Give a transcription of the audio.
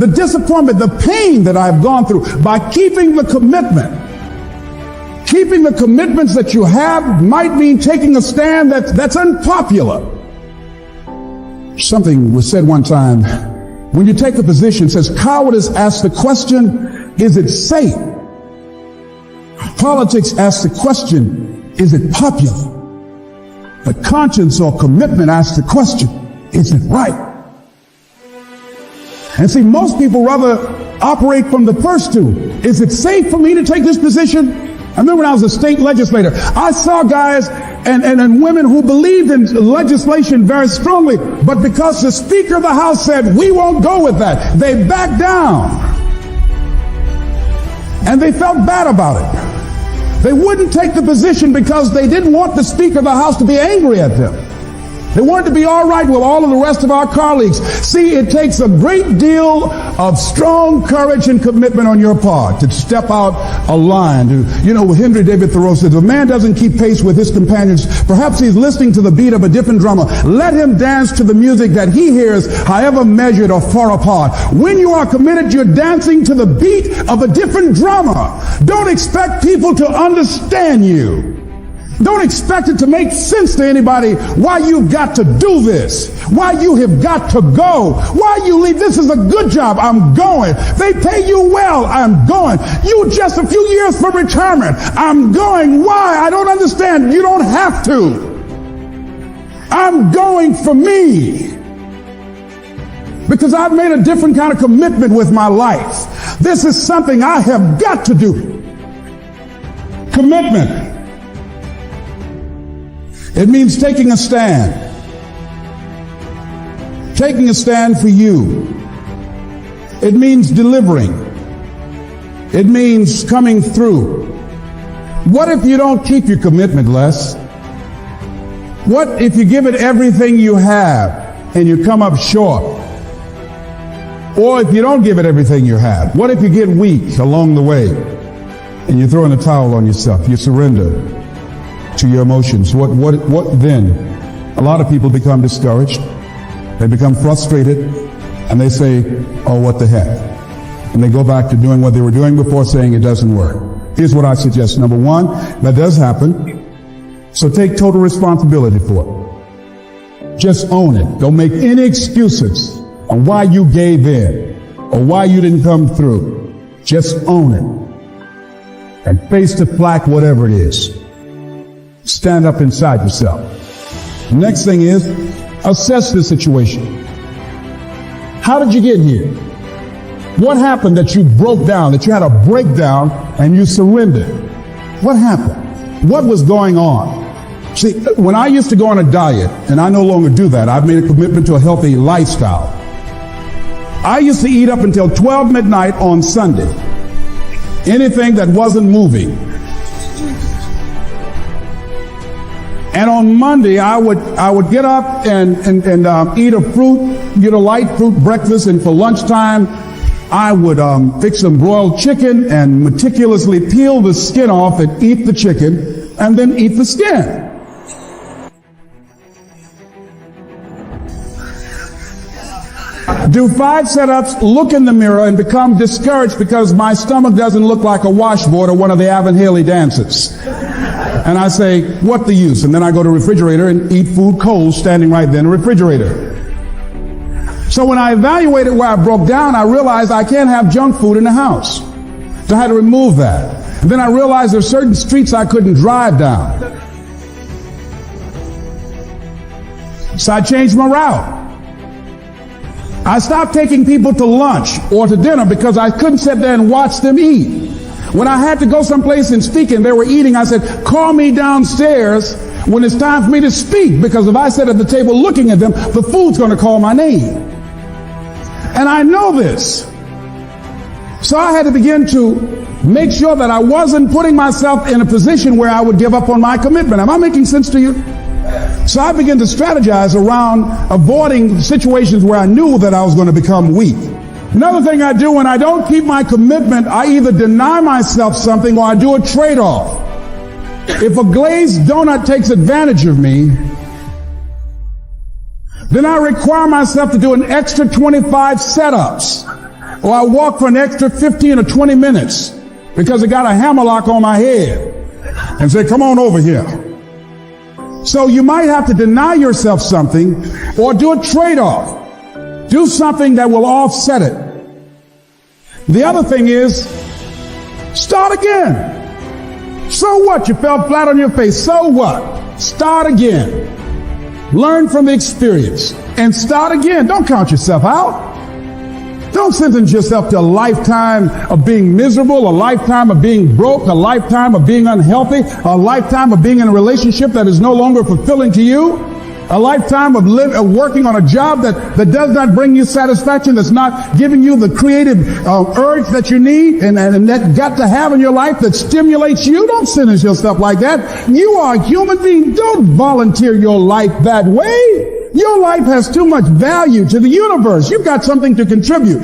the disappointment, the pain that I've gone through by keeping the commitment. Keeping the commitments that you have might mean taking a stand that's unpopular. Something was said one time, when you take a position, it says, cowardice asks the question, is it safe? Politics asks the question, is it popular? But conscience or commitment asks the question, is it right? And see, most people rather operate from the first two. Is it safe for me to take this position? I remember when I was a state legislator, I saw guys and women who believed in legislation very strongly, but because the Speaker of the House said, we won't go with that, they backed down. And they felt bad about it. They wouldn't take the position because they didn't want the Speaker of the House to be angry at them. They wanted to be all right with all of the rest of our colleagues. See, it takes a great deal of strong courage and commitment on your part to step out a line. Henry David Thoreau said, if a man doesn't keep pace with his companions, perhaps he's listening to the beat of a different drummer. Let him dance to the music that he hears, however measured or far apart. When you are committed, you're dancing to the beat of a different drummer. Don't expect people to understand you. Don't expect it to make sense to anybody why you've got to do this, why you have got to go, why you leave. This is a good job. I'm going. They pay you well. I'm going. You just a few years from retirement. I'm going. Why? I don't understand. You don't have to. I'm going for me. Because I've made a different kind of commitment with my life. This is something I have got to do. Commitment. It means taking a stand. Taking a stand for you. It means delivering. It means coming through. What if you don't keep your commitment, Les? What if you give it everything you have and you come up short? Or if you don't give it everything you have? What if you get weak along the way and you throw in the towel on yourself? You surrender to your emotions. What then? A lot of people become discouraged. They become frustrated, and they say, oh, what the heck? And they go back to doing what they were doing before, saying it doesn't work. Here's what I suggest. Number one, that does happen. So take total responsibility for it. Just own it. Don't make any excuses on why you gave in or why you didn't come through. Just own it. And face the flak, whatever it is. Stand up inside yourself. Next thing is, assess the situation. How did you get here? What happened that you broke down, that you had a breakdown and you surrendered? What happened? What was going on? See, when I used to go on a diet, and I no longer do that, I've made a commitment to a healthy lifestyle. I used to eat up until 12 midnight on Sunday. Anything that wasn't moving. And on Monday, I would get up and eat a fruit, get a light fruit breakfast, and for lunchtime, I would fix some broiled chicken and meticulously peel the skin off and eat the chicken, and then eat the skin. Do 5 setups, look in the mirror, and become discouraged because my stomach doesn't look like a washboard or one of the Avon Haley dances. And I say, what the use? And then I go to the refrigerator and eat food cold standing right there in the refrigerator. So when I evaluated where I broke down, I realized I can't have junk food in the house. So I had to remove that. And then I realized there's certain streets I couldn't drive down. So I changed my route. I stopped taking people to lunch or to dinner because I couldn't sit there and watch them eat. When I had to go someplace and speak and they were eating, I said, call me downstairs when it's time for me to speak, because if I sit at the table looking at them, the food's going to call my name. And I know this. So I had to begin to make sure that I wasn't putting myself in a position where I would give up on my commitment. Am I making sense to you? So I began to strategize around avoiding situations where I knew that I was going to become weak. Another thing I do when I don't keep my commitment, I either deny myself something or I do a trade-off. If a glazed donut takes advantage of me, then I require myself to do an extra 25 setups. Or I walk for an extra 15 or 20 minutes because I got a hammerlock on my head and say, come on over here. So you might have to deny yourself something or do a trade-off. Do something that will offset it. The other thing is, start again. So what? You fell flat on your face. So what? Start again. Learn from the experience and start again. Don't count yourself out. Don't sentence yourself to a lifetime of being miserable, a lifetime of being broke, a lifetime of being unhealthy, a lifetime of being in a relationship that is no longer fulfilling to you, a lifetime of working on a job that does not bring you satisfaction, that's not giving you the creative urge that you need and that got to have in your life that stimulates you. Don't sentence yourself like that. You are a human being. Don't volunteer your life that way. Your life has too much value to the universe. You've got something to contribute.